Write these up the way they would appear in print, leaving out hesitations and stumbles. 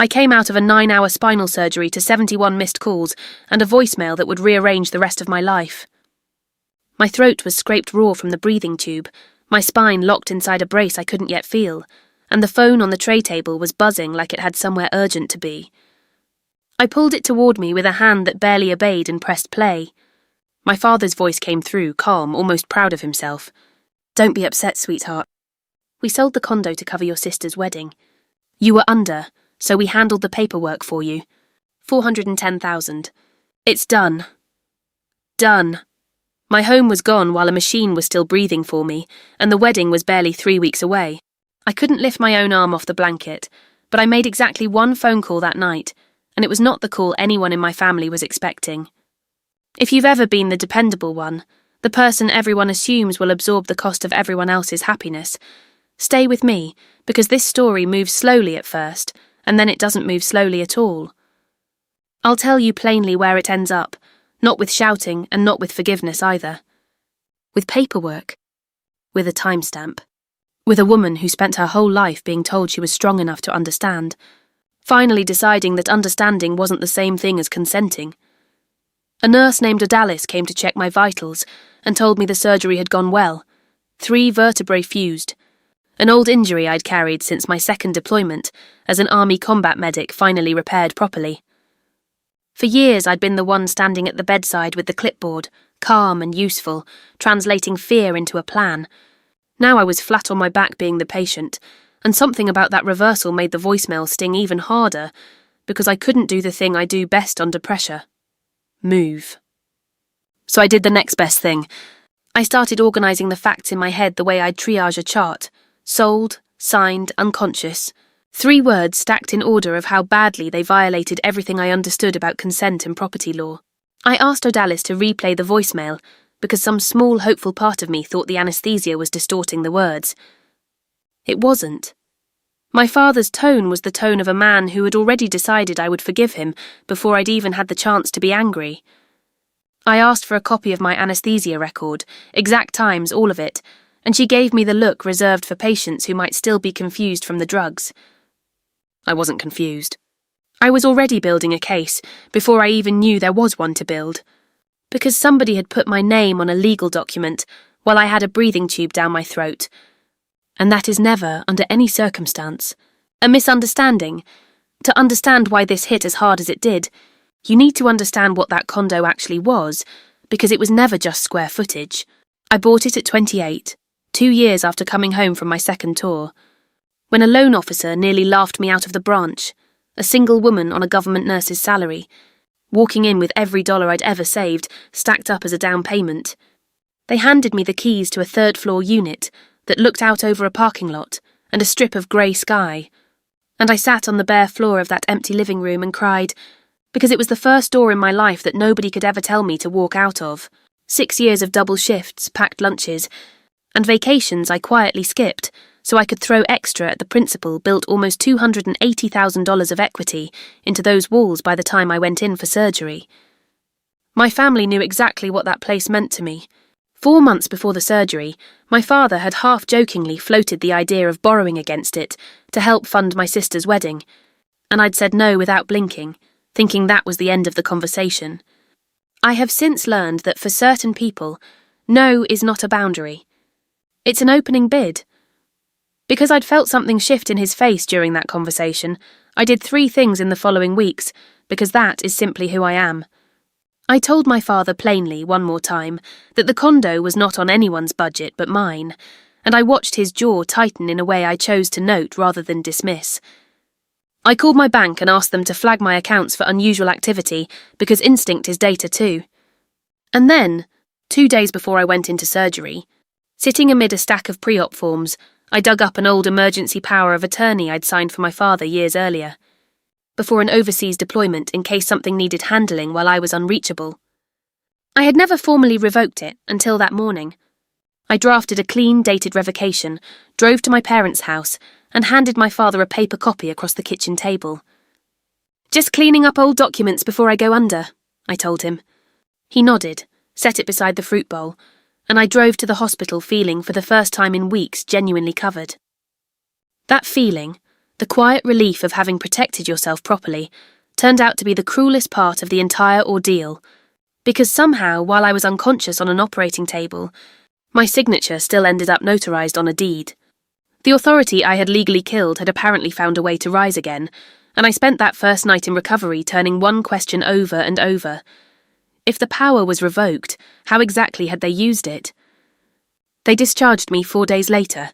I came out of a 9-hour spinal surgery to 71 missed calls and a voicemail that would rearrange the rest of my life. My throat was scraped raw from the breathing tube, my spine locked inside a brace I couldn't yet feel, and the phone on the tray table was buzzing like it had somewhere urgent to be. I pulled it toward me with a hand that barely obeyed and pressed play. My father's voice came through, calm, almost proud of himself. "Don't be upset, sweetheart. We sold the condo to cover your sister's wedding. You were under, so we handled the paperwork for you. $410,000. It's done. Done." My home was gone while a machine was still breathing for me, and the wedding was barely 3 weeks away. I couldn't lift my own arm off the blanket, but I made exactly one phone call that night, and it was not the call anyone in my family was expecting. If you've ever been the dependable one, the person everyone assumes will absorb the cost of everyone else's happiness, stay with me, because this story moves slowly at first, and then it doesn't move slowly at all. I'll tell you plainly where it ends up, not with shouting and not with forgiveness either. With paperwork. With a timestamp. With a woman who spent her whole life being told she was strong enough to understand, finally deciding that understanding wasn't the same thing as consenting. A nurse named Odalis came to check my vitals and told me the surgery had gone well. 3 vertebrae fused. An old injury I'd carried since my second deployment as an army combat medic finally repaired properly. For years I'd been the one standing at the bedside with the clipboard, calm and useful, translating fear into a plan. Now I was flat on my back being the patient, and something about that reversal made the voicemail sting even harder, because I couldn't do the thing I do best under pressure. Move. So I did the next best thing. I started organising the facts in my head the way I'd triage a chart. Sold, signed, unconscious. 3 words stacked in order of how badly they violated everything I understood about consent and property law. I asked Odalis to replay the voicemail, because some small hopeful part of me thought the anesthesia was distorting the words. It wasn't. My father's tone was the tone of a man who had already decided I would forgive him before I'd even had the chance to be angry. I asked for a copy of my anesthesia record, exact times, all of it, and she gave me the look reserved for patients who might still be confused from the drugs. I wasn't confused. I was already building a case before I even knew there was one to build, because somebody had put my name on a legal document while I had a breathing tube down my throat. And that is never, under any circumstance, a misunderstanding. To understand why this hit as hard as it did, you need to understand what that condo actually was, because it was never just square footage. I bought it at 28, 2 years after coming home from my second tour, when a loan officer nearly laughed me out of the branch, a single woman on a government nurse's salary, walking in with every dollar I'd ever saved stacked up as a down payment. They handed me the keys to a 3rd-floor unit that looked out over a parking lot and a strip of grey sky, and I sat on the bare floor of that empty living room and cried, because it was the first door in my life that nobody could ever tell me to walk out of. 6 years of double shifts, packed lunches, and vacations I quietly skipped so I could throw extra at the principal built almost $280,000 of equity into those walls by the time I went in for surgery. My family knew exactly what that place meant to me. 4 months before the surgery, my father had half-jokingly floated the idea of borrowing against it to help fund my sister's wedding, and I'd said no without blinking, thinking that was the end of the conversation. I have since learned that for certain people, no is not a boundary. It's an opening bid. Because I'd felt something shift in his face during that conversation, I did 3 things in the following weeks, because that is simply who I am. I told my father plainly, one more time, that the condo was not on anyone's budget but mine, and I watched his jaw tighten in a way I chose to note rather than dismiss. I called my bank and asked them to flag my accounts for unusual activity, because instinct is data too. And then, 2 days before I went into surgery, sitting amid a stack of pre-op forms, I dug up an old emergency power of attorney I'd signed for my father years earlier, before an overseas deployment in case something needed handling while I was unreachable. I had never formally revoked it until that morning. I drafted a clean, dated revocation, drove to my parents' house, and handed my father a paper copy across the kitchen table. "Just cleaning up old documents before I go under," I told him. He nodded, set it beside the fruit bowl, and I drove to the hospital feeling for the first time in weeks genuinely covered. That feeling, The quiet relief of having protected yourself properly turned out to be the cruelest part of the entire ordeal, because somehow, while I was unconscious on an operating table, my signature still ended up notarized on a deed. The authority I had legally killed had apparently found a way to rise again, and I spent that first night in recovery turning one question over and over. If the power was revoked, how exactly had they used it? They discharged me 4 days later.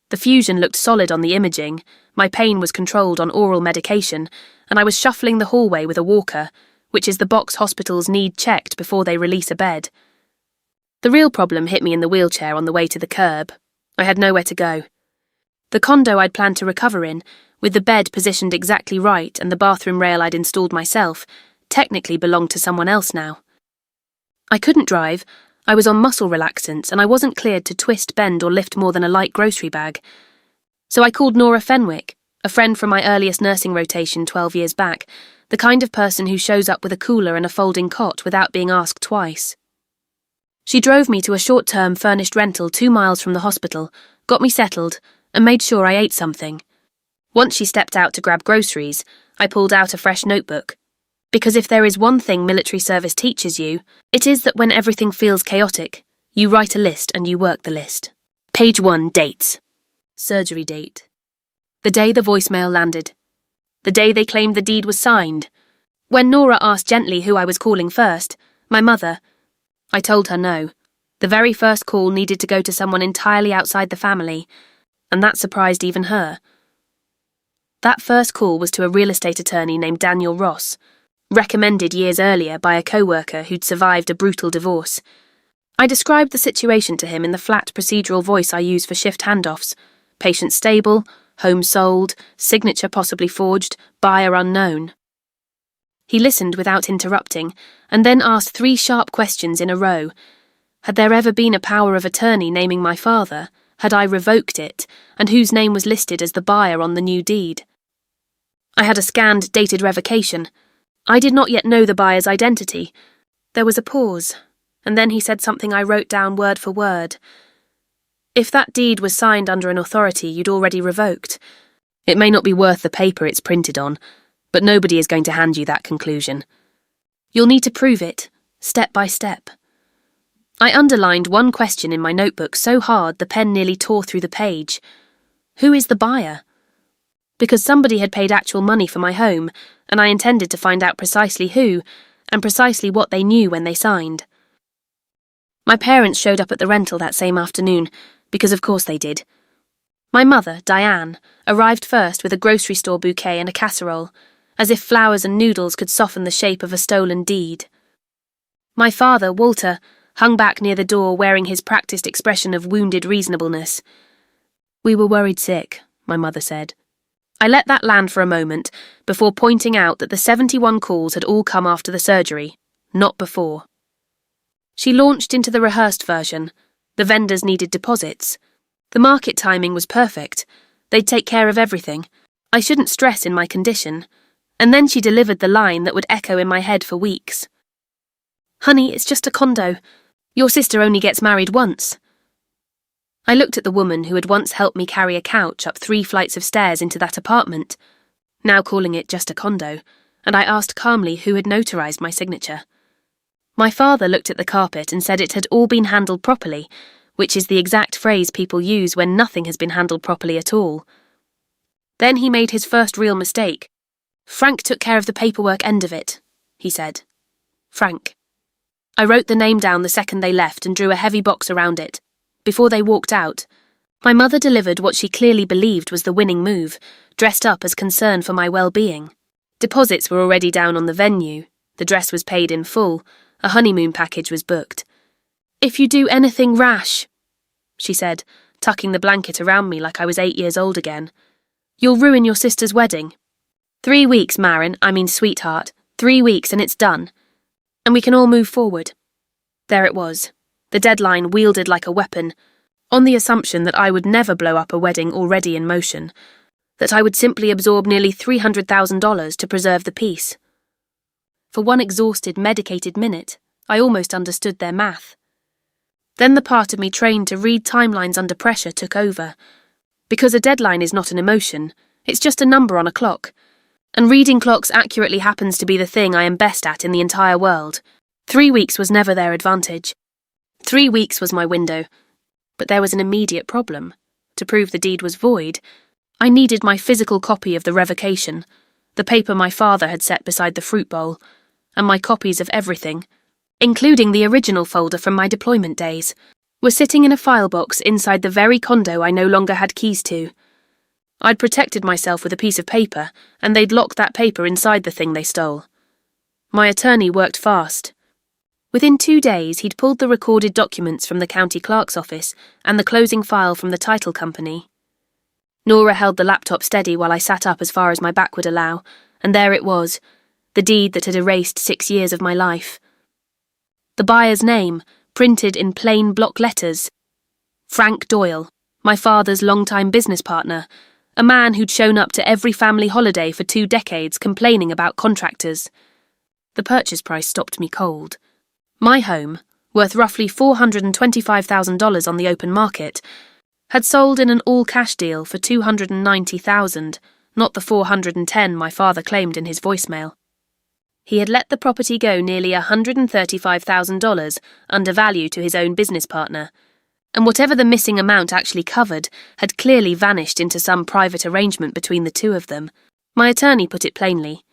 The fusion looked solid on the imaging, my pain was controlled on oral medication, and I was shuffling the hallway with a walker, which is the box hospitals need checked before they release a bed. The real problem hit me in the wheelchair on the way to the curb. I had nowhere to go. The condo I'd planned to recover in, with the bed positioned exactly right and the bathroom rail I'd installed myself, technically belonged to someone else now. I couldn't drive, I was on muscle relaxants, and I wasn't cleared to twist, bend or lift more than a light grocery bag. So I called Nora Fenwick, a friend from my earliest nursing rotation 12 years back, the kind of person who shows up with a cooler and a folding cot without being asked twice. She drove me to a short-term furnished rental 2 miles from the hospital, got me settled, and made sure I ate something. Once she stepped out to grab groceries, I pulled out a fresh notebook. Because if there is one thing military service teaches you, it is that when everything feels chaotic, you write a list and you work the list. Page 1, dates. Surgery date. The day the voicemail landed. The day they claimed the deed was signed. When Nora asked gently who I was calling first, my mother, I told her no. The very first call needed to go to someone entirely outside the family, and that surprised even her. That first call was to a real estate attorney named Daniel Ross, recommended years earlier by a co-worker who'd survived a brutal divorce. I described the situation to him in the flat procedural voice I use for shift handoffs. Patient stable, home sold, signature possibly forged, buyer unknown. He listened without interrupting, and then asked 3 sharp questions in a row. Had there ever been a power of attorney naming my father? Had I revoked it? And whose name was listed as the buyer on the new deed? I had a scanned, dated revocation. I did not yet know the buyer's identity. There was a pause, and then he said something I wrote down word for word. If that deed was signed under an authority you'd already revoked, it may not be worth the paper it's printed on, but nobody is going to hand you that conclusion. You'll need to prove it, step by step. I underlined one question in my notebook so hard the pen nearly tore through the page. Who is the buyer? Because somebody had paid actual money for my home, and I intended to find out precisely who, and precisely what they knew when they signed. My parents showed up at the rental that same afternoon, because of course they did. My mother, Diane, arrived first with a grocery store bouquet and a casserole, as if flowers and noodles could soften the shape of a stolen deed. My father, Walter, hung back near the door wearing his practiced expression of wounded reasonableness. We were worried sick, my mother said. I let that land for a moment before pointing out that the 71 calls had all come after the surgery, not before. She launched into the rehearsed version. The vendors needed deposits. The market timing was perfect. They'd take care of everything. I shouldn't stress in my condition. And then she delivered the line that would echo in my head for weeks. Honey, it's just a condo. Your sister only gets married once. I looked at the woman who had once helped me carry a couch up 3 flights of stairs into that apartment, now calling it just a condo, and I asked calmly who had notarized my signature. My father looked at the carpet and said it had all been handled properly, which is the exact phrase people use when nothing has been handled properly at all. Then he made his first real mistake. Frank took care of the paperwork end of it, he said. Frank. I wrote the name down the second they left and drew a heavy box around it. Before they walked out, my mother delivered what she clearly believed was the winning move, dressed up as concern for my well-being. Deposits were already down on the venue, the dress was paid in full, a honeymoon package was booked. If you do anything rash, she said, tucking the blanket around me like I was 8 years old again, you'll ruin your sister's wedding. 3 weeks, Marin, sweetheart, 3 weeks and it's done. And we can all move forward. There it was. The deadline wielded like a weapon, on the assumption that I would never blow up a wedding already in motion, that I would simply absorb nearly $300,000 to preserve the peace. For one exhausted, medicated minute, I almost understood their math. Then the part of me trained to read timelines under pressure took over. Because a deadline is not an emotion, It's just a number on a clock. And reading clocks accurately happens to be the thing I am best at in the entire world. 3 weeks was never their advantage. 3 weeks was my window. But there was an immediate problem. To prove the deed was void, I needed my physical copy of the revocation, the paper my father had set beside the fruit bowl, and my copies of everything, including the original folder from my deployment days, were sitting in a file box inside the very condo I no longer had keys to. I'd protected myself with a piece of paper, and they'd locked that paper inside the thing they stole. My attorney worked fast. Within 2 days, he'd pulled the recorded documents from the county clerk's office and the closing file from the title company. Nora held the laptop steady while I sat up as far as my back would allow, and there it was, the deed that had erased 6 years of my life. The buyer's name, printed in plain block letters. Frank Doyle, my father's longtime business partner, a man who'd shown up to every family holiday for 2 decades complaining about contractors. The purchase price stopped me cold. My home, worth roughly $425,000 on the open market, had sold in an all-cash deal for $290,000, not the $410,000 my father claimed in his voicemail. He had let the property go nearly $135,000 under value to his own business partner, and whatever the missing amount actually covered had clearly vanished into some private arrangement between the two of them. My attorney put it plainly.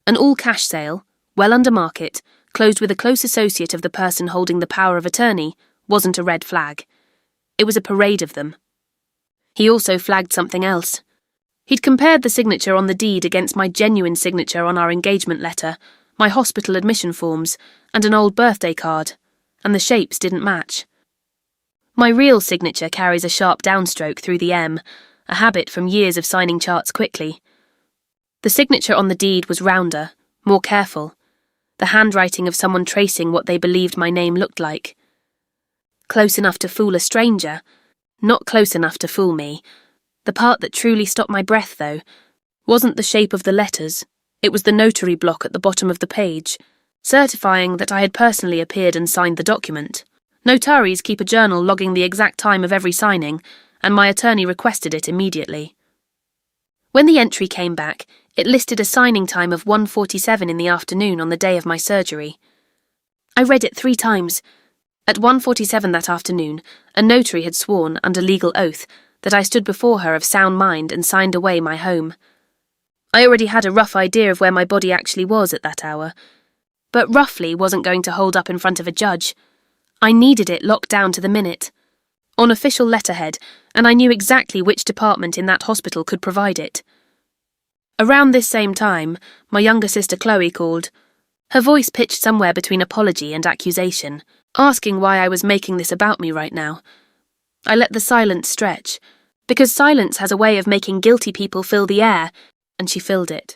An all-cash sale, well under market, closed with a close associate of the person holding the power of attorney, wasn't a red flag. It was a parade of them. He also flagged something else. He'd compared the signature on the deed against my genuine signature on our engagement letter, my hospital admission forms, and an old birthday card, and the shapes didn't match. My real signature carries a sharp downstroke through the M, a habit from years of signing charts quickly. The signature on the deed was rounder, more careful, the handwriting of someone tracing what they believed my name looked like. Close enough to fool a stranger, not close enough to fool me. The part that truly stopped my breath, though, wasn't the shape of the letters. It was the notary block at the bottom of the page, certifying that I had personally appeared and signed the document. Notaries keep a journal logging the exact time of every signing, and my attorney requested it immediately. When the entry came back, it listed a signing time of 1:47 in the afternoon on the day of my surgery. I read it 3 times. At 1:47 that afternoon, a notary had sworn, under legal oath, that I stood before her of sound mind and signed away my home. I already had a rough idea of where my body actually was at that hour, but roughly wasn't going to hold up in front of a judge. I needed it locked down to the minute, on official letterhead, and I knew exactly which department in that hospital could provide it. Around this same time, my younger sister Chloe called. Her voice pitched somewhere between apology and accusation, asking why I was making this about me right now. I let the silence stretch, because silence has a way of making guilty people fill the air, and she filled it.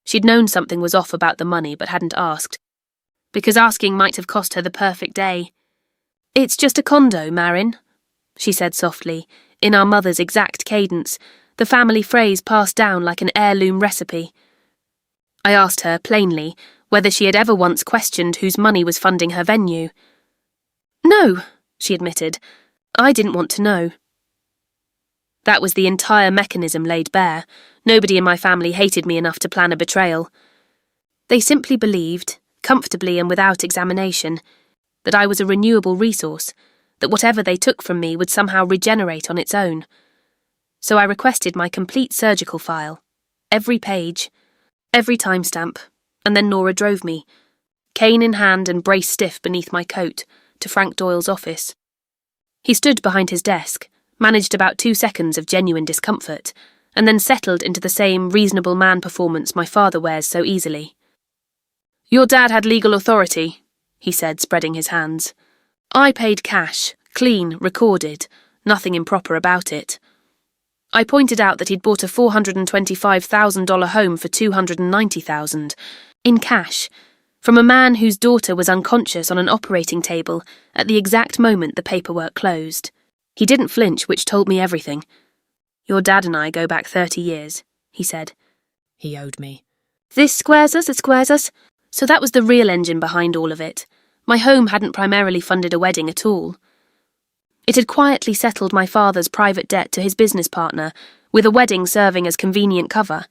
She'd known something was off about the money but hadn't asked, because asking might have cost her the perfect day. "It's just a condo, Marin," she said softly, in our mother's exact cadence, the family phrase passed down like an heirloom recipe. I asked her, plainly, whether she had ever once questioned whose money was funding her venue. "No," she admitted. "I didn't want to know." That was the entire mechanism laid bare. Nobody in my family hated me enough to plan a betrayal. They simply believed, comfortably and without examination, that I was a renewable resource, that whatever they took from me would somehow regenerate on its own. So I requested my complete surgical file, every page, every timestamp, and then Nora drove me, cane in hand and brace stiff beneath my coat, to Frank Doyle's office. He stood behind his desk, managed about 2 seconds of genuine discomfort, and then settled into the same reasonable man performance my father wears so easily. "Your dad had legal authority," he said, spreading his hands. "I paid cash, clean, recorded, nothing improper about it. I pointed out that he'd bought a $425,000 home for $290,000, in cash, from a man whose daughter was unconscious on an operating table at the exact moment the paperwork closed. He didn't flinch, which told me everything. "Your dad and I go back 30 years, he said. He owed me. "This squares us, it squares us." So that was the real engine behind all of it. My home hadn't primarily funded a wedding at all. It had quietly settled my father's private debt to his business partner, with a wedding serving as convenient cover.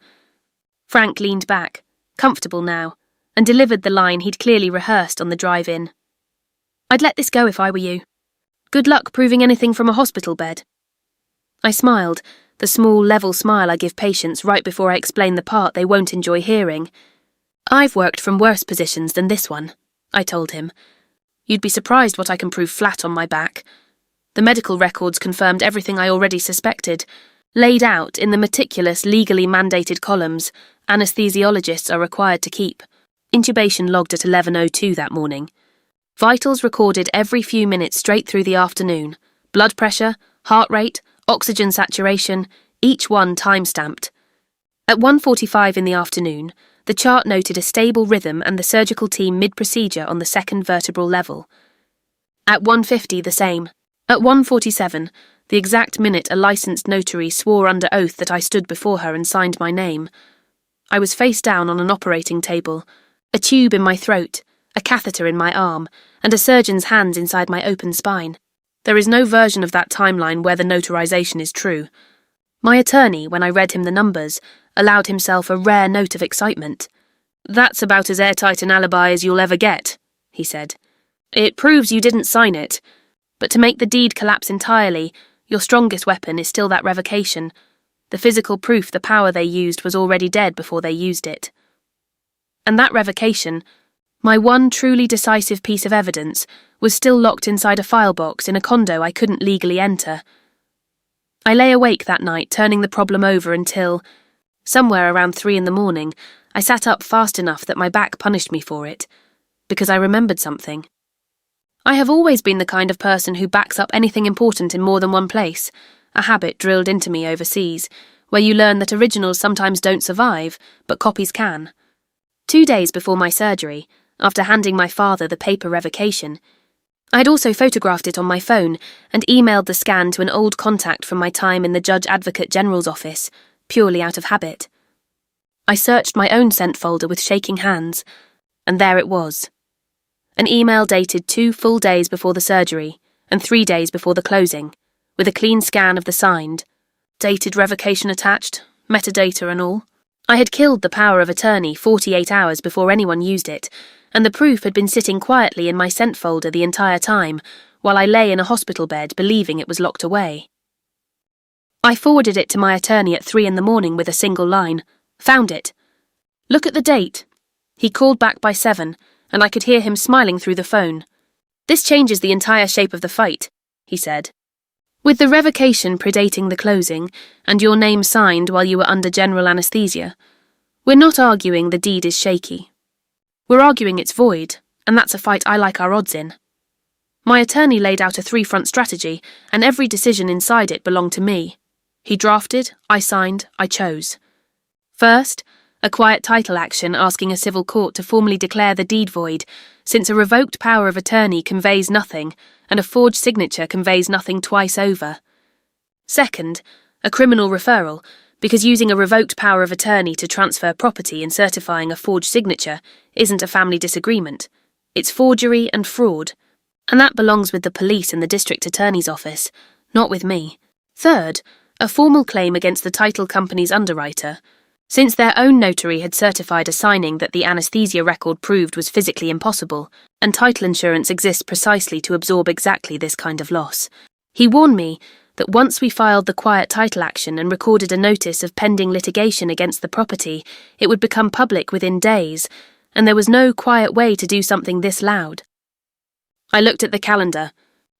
Frank leaned back, comfortable now, and delivered the line he'd clearly rehearsed on the drive-in. "I'd let this go if I were you. Good luck proving anything from a hospital bed." I smiled, the small, level smile I give patients right before I explain the part they won't enjoy hearing. "I've worked from worse positions than this one," I told him. "You'd be surprised what I can prove flat on my back. The medical records confirmed everything I already suspected, laid out in the meticulous, legally mandated columns anesthesiologists are required to keep. Intubation logged at 11:02 that morning. Vitals recorded every few minutes straight through the afternoon. Blood pressure, heart rate, oxygen saturation, each one time-stamped. At 1:45 in the afternoon, the chart noted a stable rhythm and the surgical team mid-procedure on the second vertebral level. At 1:50, the same. At 1:47, the exact minute a licensed notary swore under oath that I stood before her and signed my name. I was face down on an operating table, a tube in my throat, a catheter in my arm, and a surgeon's hands inside my open spine. There is no version of that timeline where the notarization is true. My attorney, when I read him the numbers, allowed himself a rare note of excitement. "That's about as airtight an alibi as you'll ever get," he said. "It proves you didn't sign it. But to make the deed collapse entirely, your strongest weapon is still that revocation. The physical proof the power they used was already dead before they used it. And that revocation, my one truly decisive piece of evidence, was still locked inside a file box in a condo I couldn't legally enter. I lay awake that night turning the problem over until, somewhere around 3 in the morning, I sat up fast enough that my back punished me for it, because I remembered something. I have always been the kind of person who backs up anything important in more than one place, a habit drilled into me overseas, where you learn that originals sometimes don't survive, but copies can. 2 days before my surgery, after handing my father the paper revocation, I'd also photographed it on my phone and emailed the scan to an old contact from my time in the Judge Advocate General's office, purely out of habit. I searched my own sent folder with shaking hands, and there it was. An email dated 2 full days before the surgery and 3 days before the closing, with a clean scan of the signed, dated revocation attached, metadata and all. I had killed the power of attorney 48 hours before anyone used it, and the proof had been sitting quietly in my sent folder the entire time, while I lay in a hospital bed believing it was locked away. I forwarded it to my attorney at 3 in the morning with a single line. "Found it. Look at the date." He called back by 7, and I could hear him smiling through the phone. "This changes the entire shape of the fight," he said. "With the revocation predating the closing, and your name signed while you were under general anesthesia, we're not arguing the deed is shaky. We're arguing it's void, and that's a fight I like our odds in. My attorney laid out a 3-front strategy, and every decision inside it belonged to me. He drafted, I signed, I chose. First, a quiet title action asking a civil court to formally declare the deed void, since a revoked power of attorney conveys nothing, and a forged signature conveys nothing twice over. Second, a criminal referral, because using a revoked power of attorney to transfer property and certifying a forged signature isn't a family disagreement. It's forgery and fraud, and that belongs with the police and the district attorney's office, not with me. Third, a formal claim against the title company's underwriter, since their own notary had certified a signing that the anesthesia record proved was physically impossible, and title insurance exists precisely to absorb exactly this kind of loss. He warned me that once we filed the quiet title action and recorded a notice of pending litigation against the property, it would become public within days, and there was no quiet way to do something this loud. I looked at the calendar.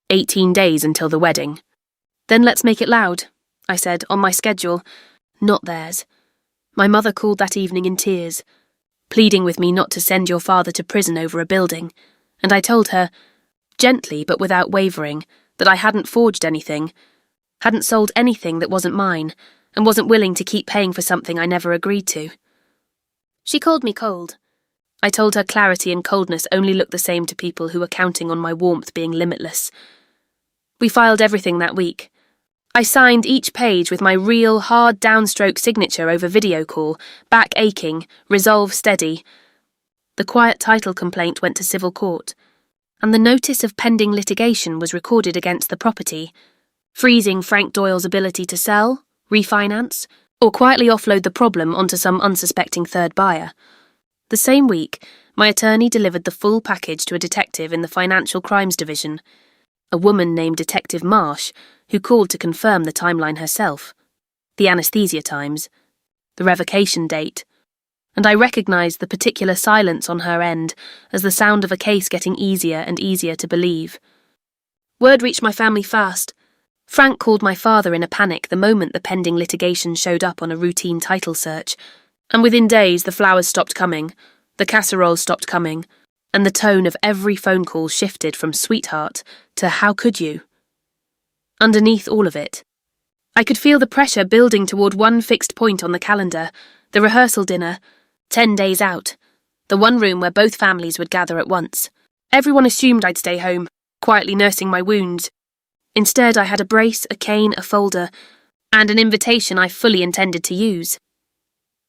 18 days until the wedding. "Then let's make it loud," I said, on my schedule, not theirs. My mother called that evening in tears, pleading with me not to send your father to prison over a building, and I told her, gently but without wavering, that I hadn't forged anything, hadn't sold anything that wasn't mine, and wasn't willing to keep paying for something I never agreed to. She called me cold. I told her clarity and coldness only look the same to people who are counting on my warmth being limitless. We filed everything that week. I signed each page with my real, hard downstroke signature over video call, back aching, resolve steady. The quiet title complaint went to civil court, and the notice of pending litigation was recorded against the property, freezing Frank Doyle's ability to sell, refinance, or quietly offload the problem onto some unsuspecting third buyer. The same week, my attorney delivered the full package to a detective in the Financial Crimes Division, a woman named Detective Marsh, who called to confirm the timeline herself, the anesthesia times, the revocation date, and I recognised the particular silence on her end as the sound of a case getting easier and easier to believe. Word reached my family fast. Frank called my father in a panic the moment the pending litigation showed up on a routine title search, and within days the flowers stopped coming, the casseroles stopped coming, and the tone of every phone call shifted from sweetheart to how could you? Underneath all of it, I could feel the pressure building toward one fixed point on the calendar, the rehearsal dinner, 10 days out, the one room where both families would gather at once. Everyone assumed I'd stay home, quietly nursing my wounds. Instead, I had a brace, a cane, a folder, and an invitation I fully intended to use.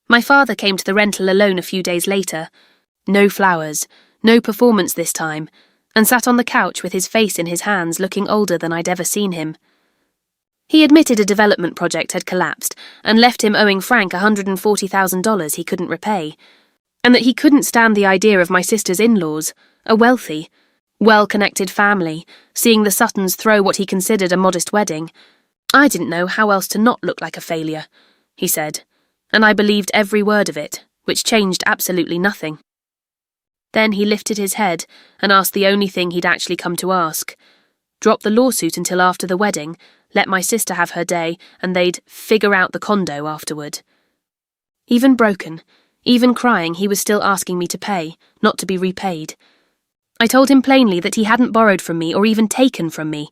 My father came to the rental alone a few days later. No flowers, no performance this time, and sat on the couch with his face in his hands, looking older than I'd ever seen him. He admitted a development project had collapsed and left him owing Frank $140,000 he couldn't repay, and that he couldn't stand the idea of my sister's in-laws, a wealthy, well-connected family, seeing the Suttons throw what he considered a modest wedding. I didn't know how else to not look like a failure, he said, and I believed every word of it, which changed absolutely nothing. Then he lifted his head and asked the only thing he'd actually come to ask. Drop the lawsuit until after the wedding, let my sister have her day, and they'd figure out the condo afterward. Even broken, even crying, he was still asking me to pay, not to be repaid. I told him plainly that he hadn't borrowed from me or even taken from me.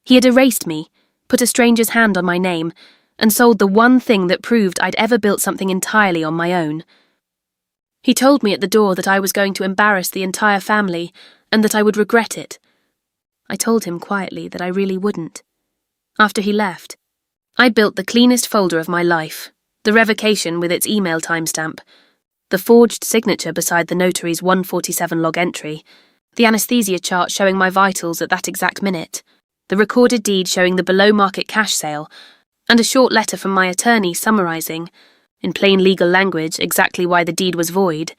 He had erased me, put a stranger's hand on my name, and sold the one thing that proved I'd ever built something entirely on my own. He told me at the door that I was going to embarrass the entire family and that I would regret it. I told him quietly that I really wouldn't. After he left, I built the cleanest folder of my life, the revocation with its email timestamp, the forged signature beside the notary's 147 log entry, the anesthesia chart showing my vitals at that exact minute, the recorded deed showing the below-market cash sale, and a short letter from my attorney summarising, in plain legal language, exactly why the deed was void.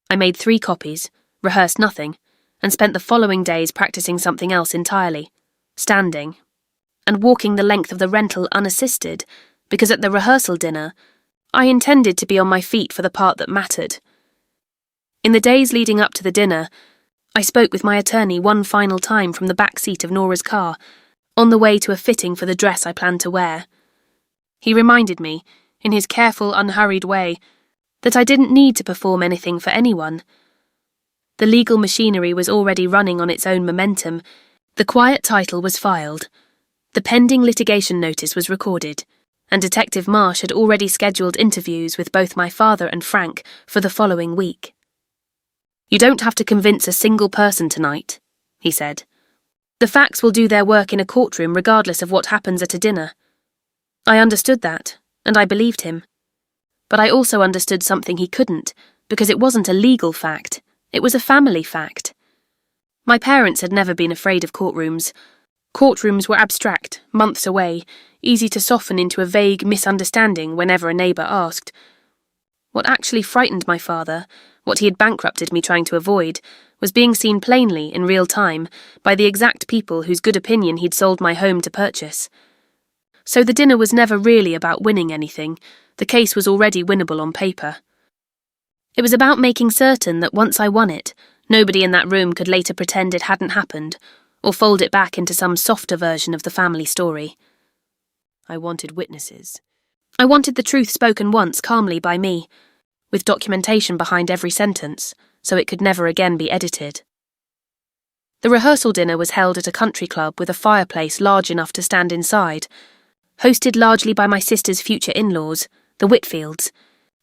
I made 3 copies, rehearsed nothing, and spent the following days practising something else entirely, standing, and walking the length of the rental unassisted, because at the rehearsal dinner, I intended to be on my feet for the part that mattered. In the days leading up to the dinner, I spoke with my attorney one final time from the back seat of Nora's car, on the way to a fitting for the dress I planned to wear. He reminded me, in his careful, unhurried way, that I didn't need to perform anything for anyone. The legal machinery was already running on its own momentum. The quiet title was filed. The pending litigation notice was recorded, and Detective Marsh had already scheduled interviews with both my father and Frank for the following week. "You don't have to convince a single person tonight," he said. "The facts will do their work in a courtroom regardless of what happens at a dinner." I understood that, and I believed him. But I also understood something he couldn't, because it wasn't a legal fact, it was a family fact. My parents had never been afraid of courtrooms. Courtrooms were abstract, months away, easy to soften into a vague misunderstanding whenever a neighbour asked. What actually frightened my father, what he had bankrupted me trying to avoid, was being seen plainly, in real time, by the exact people whose good opinion he'd sold my home to purchase. So the dinner was never really about winning anything. The case was already winnable on paper. It was about making certain that once I won it, nobody in that room could later pretend it hadn't happened, or fold it back into some softer version of the family story. I wanted witnesses. I wanted the truth spoken once calmly by me, with documentation behind every sentence, so it could never again be edited. The rehearsal dinner was held at a country club with a fireplace large enough to stand inside, hosted largely by my sister's future in-laws, the Whitfields,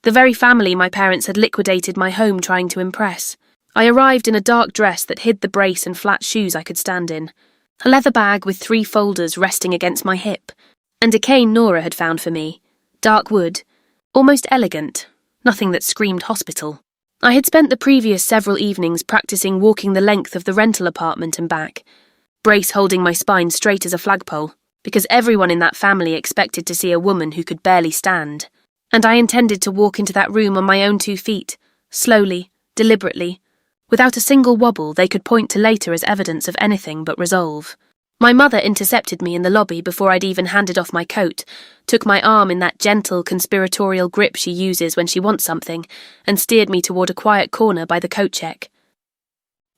the very family my parents had liquidated my home trying to impress. I arrived in a dark dress that hid the brace and flat shoes I could stand in, a leather bag with 3 folders resting against my hip, and a cane Nora had found for me, dark wood, almost elegant, nothing that screamed hospital. I had spent the previous several evenings practising walking the length of the rental apartment and back, brace holding my spine straight as a flagpole. because everyone in that family expected to see a woman who could barely stand. And I intended to walk into that room on my own 2 feet, slowly, deliberately, without a single wobble they could point to later as evidence of anything but resolve. My mother intercepted me in the lobby before I'd even handed off my coat, took my arm in that gentle, conspiratorial grip she uses when she wants something, and steered me toward a quiet corner by the coat check.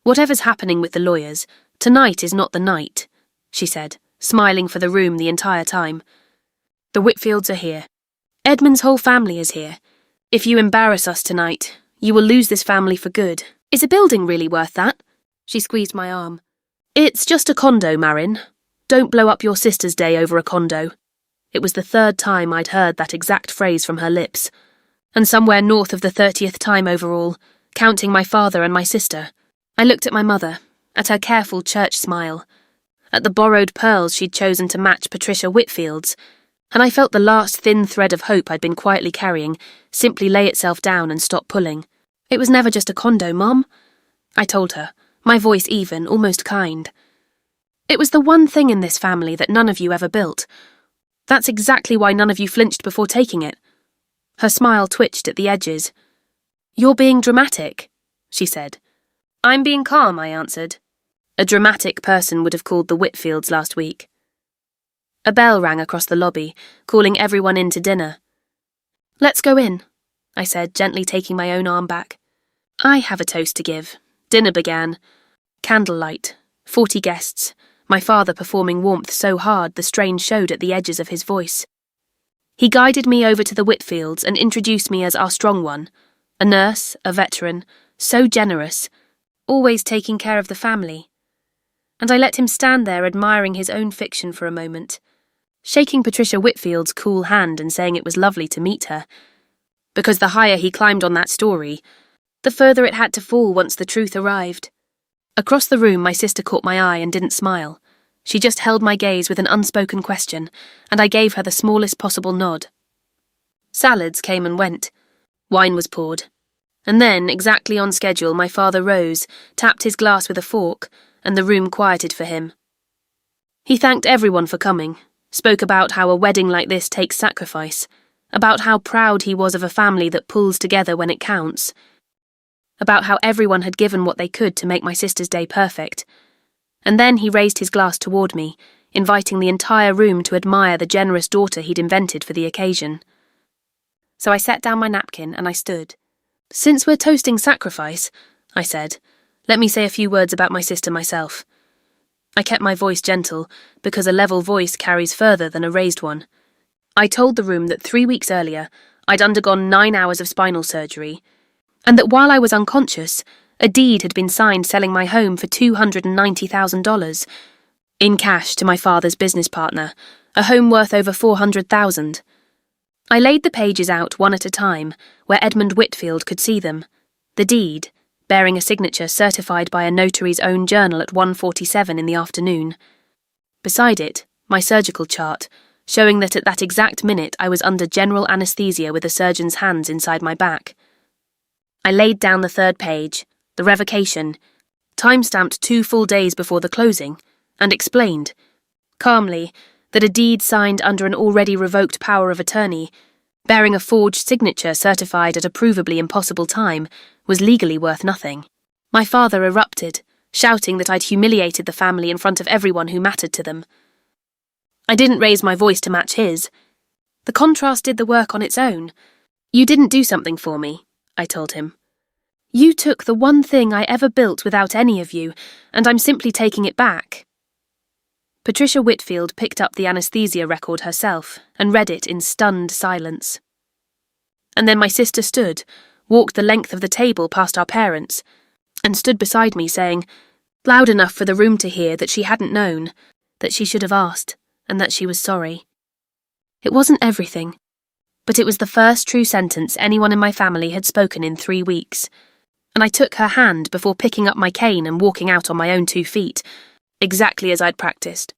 "Whatever's happening with the lawyers, tonight is not the night," she said, smiling for the room the entire time. "The Whitfields are here. Edmund's whole family is here. If you embarrass us tonight, you will lose this family for good. Is a building really worth that?" She squeezed my arm. "It's just a condo, Marin. Don't blow up your sister's day over a condo." It was the 3rd time I'd heard that exact phrase from her lips, and somewhere north of the 30th time overall, counting my father and my sister. I looked at my mother, at her careful church smile, at the borrowed pearls she'd chosen to match Patricia Whitfield's, and I felt the last thin thread of hope I'd been quietly carrying simply lay itself down and stop pulling. "It was never just a condo, Mom," I told her, my voice even, almost kind. "It was the one thing in this family that none of you ever built. That's exactly why none of you flinched before taking it." Her smile twitched at the edges. "You're being dramatic," she said. "I'm being calm," I answered. A dramatic person would have called the Whitfields last week. A bell rang across the lobby, calling everyone in to dinner. "Let's go in," I said, gently taking my own arm back. "I have a toast to give." Dinner began. Candlelight, 40 guests, my father performing warmth so hard the strain showed at the edges of his voice. He guided me over to the Whitfields and introduced me as our strong one, a nurse, a veteran, so generous, always taking care of the family. And I let him stand there admiring his own fiction for a moment, shaking Patricia Whitfield's cool hand and saying it was lovely to meet her. Because the higher he climbed on that story, the further it had to fall once the truth arrived. Across the room, my sister caught my eye and didn't smile. She just held my gaze with an unspoken question, and I gave her the smallest possible nod. Salads came and went. Wine was poured. And then, exactly on schedule, my father rose, tapped his glass with a fork, and the room quieted for him. He thanked everyone for coming, spoke about how a wedding like this takes sacrifice, about how proud he was of a family that pulls together when it counts, about how everyone had given what they could to make my sister's day perfect. And then he raised his glass toward me, inviting the entire room to admire the generous daughter he'd invented for the occasion. So I set down my napkin and I stood. "Since we're toasting sacrifice," I said, "let me say a few words about my sister myself." I kept my voice gentle, because a level voice carries further than a raised one. I told the room that 3 weeks earlier, I'd undergone 9 hours of spinal surgery, and that while I was unconscious, a deed had been signed selling my home for $290,000, in cash to my father's business partner, a home worth over $400,000. I laid the pages out one at a time, where Edmund Whitfield could see them. The deed, bearing a signature certified by a notary's own journal at 1:47 in the afternoon. Beside it, my surgical chart, showing that at that exact minute I was under general anesthesia with a surgeon's hands inside my back. I laid down the 3rd page, the revocation, time-stamped 2 full days before the closing, and explained, calmly, that a deed signed under an already revoked power of attorney, bearing a forged signature certified at a provably impossible time, was legally worth nothing. My father erupted, shouting that I'd humiliated the family in front of everyone who mattered to them. I didn't raise my voice to match his. The contrast did the work on its own. "You didn't do something for me," I told him. "You took the one thing I ever built without any of you, and I'm simply taking it back." Patricia Whitfield picked up the anesthesia record herself and read it in stunned silence. And then my sister stood, walked the length of the table past our parents, and stood beside me saying, loud enough for the room to hear, that she hadn't known, that she should have asked, and that she was sorry. It wasn't everything, but it was the first true sentence anyone in my family had spoken in 3 weeks, and I took her hand before picking up my cane and walking out on my own 2 feet, exactly as I'd practiced.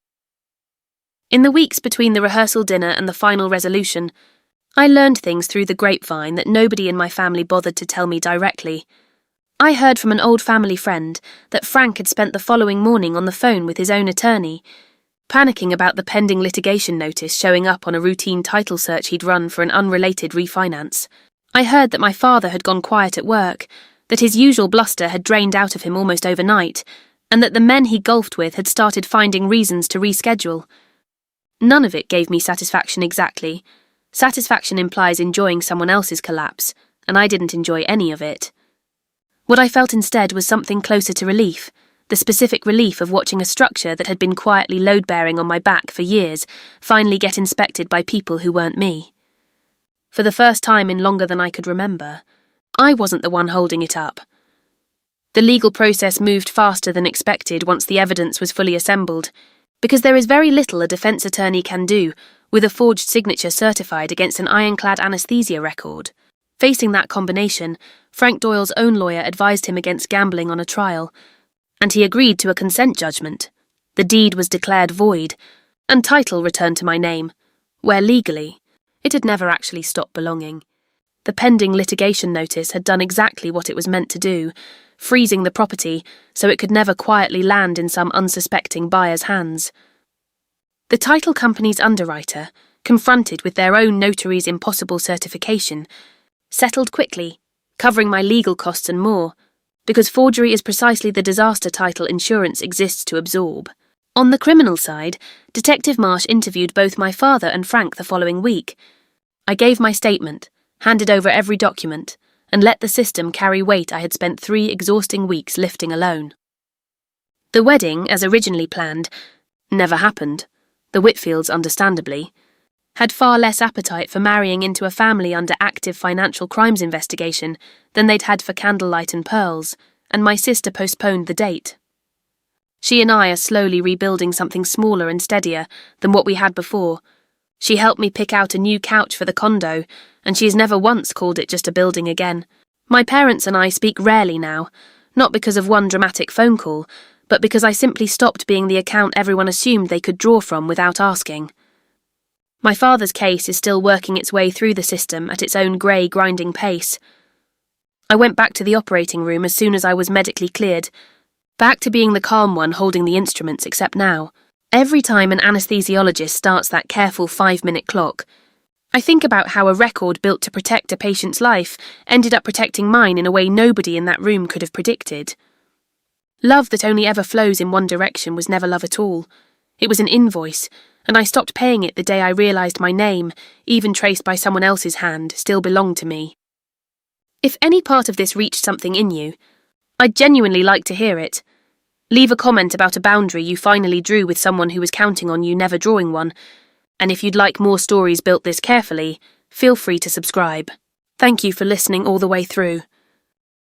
In the weeks between the rehearsal dinner and the final resolution, I learned things through the grapevine that nobody in my family bothered to tell me directly. I heard from an old family friend that Frank had spent the following morning on the phone with his own attorney, panicking about the pending litigation notice showing up on a routine title search he'd run for an unrelated refinance. I heard that my father had gone quiet at work, that his usual bluster had drained out of him almost overnight, and that the men he golfed with had started finding reasons to reschedule. None of it gave me satisfaction exactly. Satisfaction implies enjoying someone else's collapse, and I didn't enjoy any of it. What I felt instead was something closer to relief, the specific relief of watching a structure that had been quietly load-bearing on my back for years finally get inspected by people who weren't me. For the first time in longer than I could remember, I wasn't the one holding it up. The legal process moved faster than expected once the evidence was fully assembled, because there is very little a defense attorney can do with a forged signature certified against an ironclad anesthesia record. Facing that combination, Frank Doyle's own lawyer advised him against gambling on a trial, and he agreed to a consent judgment. The deed was declared void, and title returned to my name, where legally it had never actually stopped belonging. The pending litigation notice had done exactly what it was meant to do, freezing the property so it could never quietly land in some unsuspecting buyer's hands. The title company's underwriter, confronted with their own notary's impossible certification, settled quickly, covering my legal costs and more, because forgery is precisely the disaster title insurance exists to absorb. On the criminal side, Detective Marsh interviewed both my father and Frank the following week. I gave my statement, handed over every document, and let the system carry weight I had spent 3 exhausting weeks lifting alone. The wedding, as originally planned, never happened. The Whitfields, understandably, had far less appetite for marrying into a family under active financial crimes investigation than they'd had for candlelight and pearls, and my sister postponed the date. She and I are slowly rebuilding something smaller and steadier than what we had before. She helped me pick out a new couch for the condo, and she's never once called it just a building again. My parents and I speak rarely now, not because of one dramatic phone call, but because I simply stopped being the account everyone assumed they could draw from without asking. My father's case is still working its way through the system at its own grey, grinding pace. I went back to the operating room as soon as I was medically cleared, back to being the calm one holding the instruments, except now, every time an anesthesiologist starts that careful 5-minute clock, I think about how a record built to protect a patient's life ended up protecting mine in a way nobody in that room could have predicted. Love that only ever flows in one direction was never love at all. It was an invoice, and I stopped paying it the day I realised my name, even traced by someone else's hand, still belonged to me. If any part of this reached something in you, I'd genuinely like to hear it. Leave a comment about a boundary you finally drew with someone who was counting on you never drawing one, and if you'd like more stories built this carefully, feel free to subscribe. Thank you for listening all the way through.